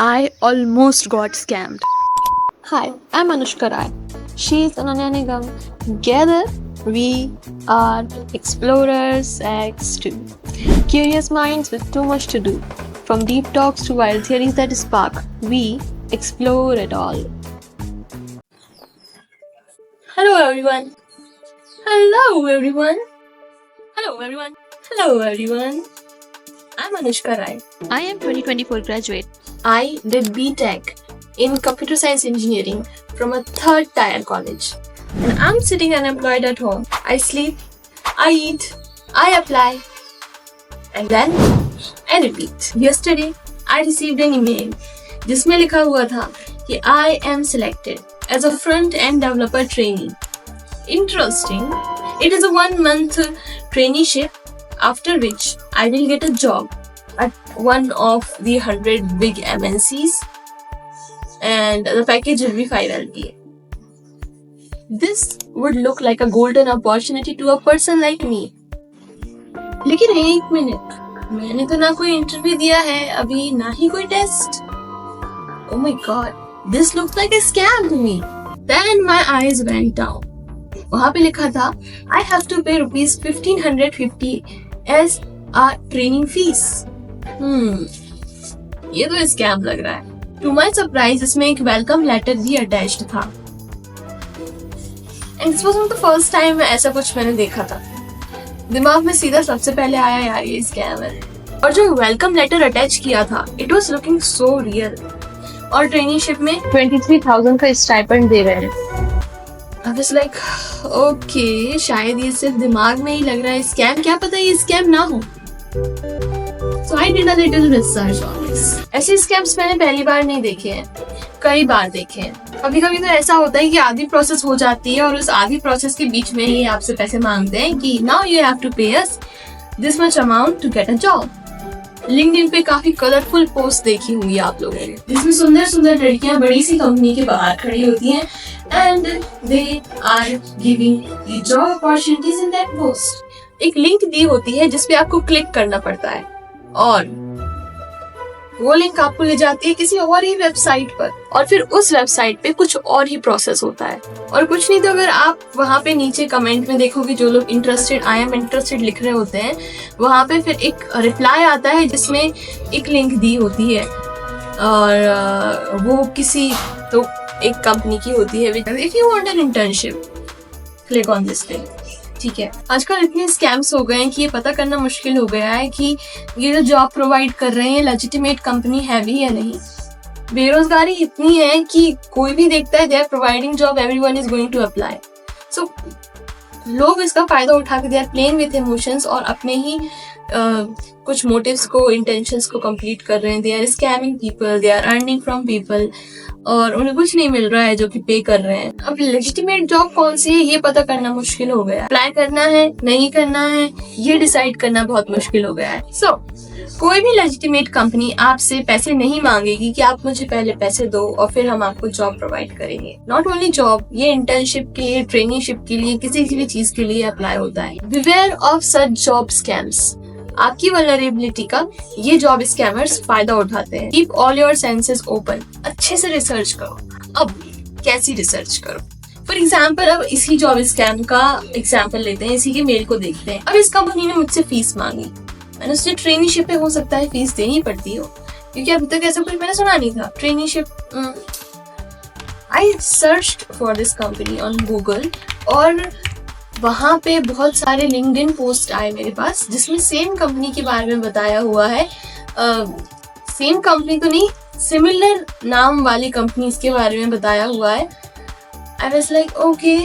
I almost got scammed. Hi, I'm Anushka Rai. She's Ananya Nigam. Together, we are Explorers X2. Curious minds with too much to do. From deep talks to wild theories that spark, we explore it all. Hello everyone. Hello everyone. Hello everyone. Hello everyone. I'm Anushka Rai. I am 2024 graduate. I did B.Tech in computer science engineering from a third tier college. And I'm sitting unemployed at home. I sleep, I eat, I apply, and then I repeat. Yesterday, I received an email जिसमें लिखा हुआ था कि I am selected as a front-end developer trainee. Interesting. It is a 1-month traineeship after which I will get a job at one of the 100 big MNCs and the package will be 5 LPA. This would look like a golden opportunity to a person like me. लेकिन एक minute, मैंने तो ना कोई interview दिया है अभी, ना ही कोई test. Oh my god, this looks like a scam to me. Then my eyes went down. वहाँ पे लिखा था I have to pay rupees 1550 as a training fees. ये तो स्कैम लग रहा है. To my surprise, इसमें एक वेलकम लेटर भी अटैच्ड था. And this was not the first time ऐसा कुछ मैंने देखा था. दिमाग में सीधा सबसे पहले आया यार ये स्कैम है. और जो वेलकम लेटर अटैच किया था, it was looking so real. और ट्रेनिंगशिप में 23,000 का स्टाइपेंड दे रहे हैं. I was like, okay, शायद ये सिर्फ दिमाग में ही लग रहा है स्कैम, क्या पता ये स्कैम ना हो. So I did a little research on this. ऐसे स्कैम्स मैंने पहली बार नहीं देखे हैं, कई बार देखे हैं. कभी कभी तो ऐसा होता है कि आधी प्रोसेस हो जाती है और उस आधी प्रोसेस के बीच में ही आपसे पैसे मांगते हैं कि now you have to pay us this much amount to get a job. LinkedIn पे काफी कलरफुल पोस्ट देखी होंगी आप लोगों ने, जिसमें सुंदर सुंदर लड़कियां बड़ी सी कंपनी के बाहर खड़ी होती हैं and they are giving the job opportunities in that post. एक लिंक दी होती है जिसपे आपको क्लिक करना पड़ता है और वो लिंक आपको ले जाती है किसी और ही वेबसाइट पर और फिर उस वेबसाइट पे कुछ और ही प्रोसेस होता है. और कुछ नहीं तो अगर आप वहाँ पे नीचे कमेंट में देखोगे जो लोग इंटरेस्टेड आई एम इंटरेस्टेड लिख रहे होते हैं, वहाँ पे फिर एक रिप्लाई आता है जिसमें एक लिंक दी होती है और वो किसी तो एक कंपनी की होती है. If you want an internship click on this link. ठीक है, आजकल इतने स्कैम्स हो गए हैं कि ये पता करना मुश्किल हो गया है कि ये जो जॉब प्रोवाइड कर रहे हैं लेजिटिमेट कंपनी है भी या नहीं. बेरोजगारी इतनी है कि कोई भी देखता है they are providing job, everyone is going to apply. So लोग इसका फायदा उठा के they are playing with emotions और अपने ही कुछ मोटिव्स को, इंटेंशंस को कंप्लीट कर रहे हैं. They are scamming people, they are earning from people और उन्हें कुछ नहीं मिल रहा है जो कि पे कर रहे हैं. अब लेजिटिमेट जॉब कौन सी है ये पता करना मुश्किल हो गया. अप्लाई करना है नहीं करना है ये डिसाइड करना बहुत मुश्किल हो गया है. सो कोई भी लेजिटिमेट कंपनी आपसे पैसे नहीं मांगेगी कि आप मुझे पहले पैसे दो और फिर हम आपको जॉब प्रोवाइड करेंगे. नॉट ओनली जॉब, ये इंटर्नशिप के लिए, ट्रेनिंगशिप के लिए, किसी भी चीज के लिए अप्लाई होता है. Beware of such job scams. आपकी वल्नरेबिलिटी का ये जॉब स्कैमर्स फायदा उठाते हैं. Keep all your senses open. अच्छे से रिसर्च करो. अब कैसी रिसर्च करो? फॉर एग्जाम्पल अब इसी जॉब स्कैम का एग्जाम्पल लेते हैं, इसी के मेल को देखते हैं. अब इस कंपनी ने मुझसे फीस मांगी, मैंने उससे ट्रेनिंगशिप पे हो सकता है फीस देनी पड़ती हो क्योंकि अभी तक ऐसा कुछ मैंने सुना नहीं था. Traineeship I searched for this company on Google और वहाँ पे बहुत सारे लिंक्डइन पोस्ट आए मेरे पास जिसमें सेम कंपनी के बारे में बताया हुआ है. सेम कंपनी तो नहीं, सिमिलर नाम वाली कंपनीज के बारे में बताया हुआ है. आई वाज लाइक ओके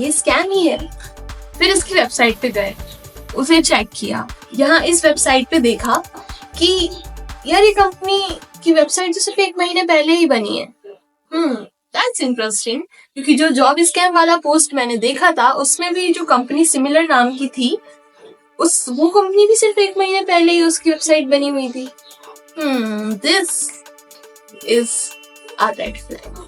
ये स्कैम ही है. फिर इसकी वेबसाइट पे गए, उसे चेक किया. यहाँ इस वेबसाइट पे देखा कि यार ये कंपनी की वेबसाइट तो सिर्फ 1 महीने पहले ही बनी है. That's interesting, क्योंकि जो जॉब स्कैम वाला पोस्ट मैंने देखा था उसमें भी जो कंपनी सिमिलर नाम की थी वो कंपनी भी सिर्फ 1 महीने पहले ही उसकी वेबसाइट बनी हुई थी. This is a red flag,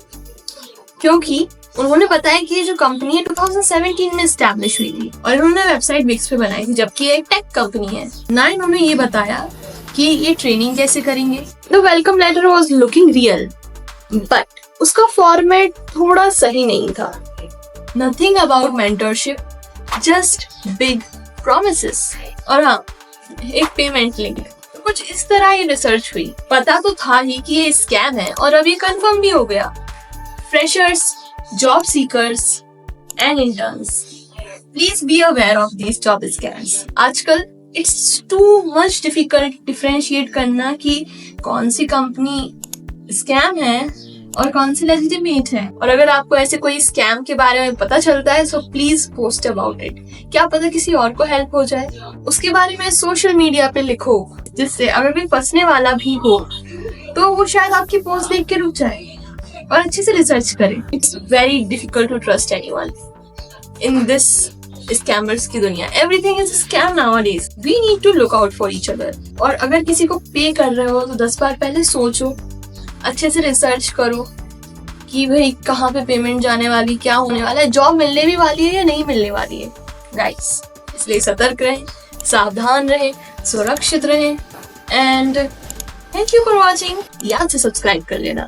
क्योंकि उन्होंने बताया कि ये जो कंपनी है 2017 में एस्टैब्लिश हुई थी और इन्होंने वेबसाइट विक्स पे बनाई थी, जबकि ये एक टेक कंपनी है. ना इन्होंने ये बताया कि ये ट्रेनिंग कैसे करेंगे। The welcome letter was looking real, but उसका फॉर्मेट थोड़ा सही नहीं था। Nothing about mentorship, just big promises. और हाँ, एक पेमेंट लिंक। कुछ इस तरह ये रिसर्च हुई। पता तो था ही कि ये स्कैम है और अब ये कंफर्म भी हो गया। Freshers, job seekers and interns, please be aware of these job scams. आजकल it's too much difficult differentiate करना कि कौन सी कंपनी स्कैम है और कौन सी लेजिटिमेट है। और अगर आपको ऐसे कोई स्कैम के बारे में पता चलता है so please post about it. क्या पता किसी और को हेल्प हो जाए। उसके बारे में सोशल मीडिया पे लिखो, जिससे अगर कोई फंसने वाला भी हो तो वो शायद आपकी पोस्ट देख के रुक जाए और अच्छे से रिसर्च करे। It's very difficult to trust anyone in this scammers की दुनिया। Everything is scam nowadays. We need to look out for each other. और अगर किसी को पे कर रहे हो तो 10 बार पहले सोचो, अच्छे से रिसर्च करो कि भाई कहाँ पे पेमेंट जाने वाली, क्या होने वाला है, जॉब मिलने भी वाली है या नहीं मिलने वाली है गाइस। इसलिए सतर्क रहें, सावधान रहें, सुरक्षित रहें and thank you for watching. याद से सब्सक्राइब कर लेना।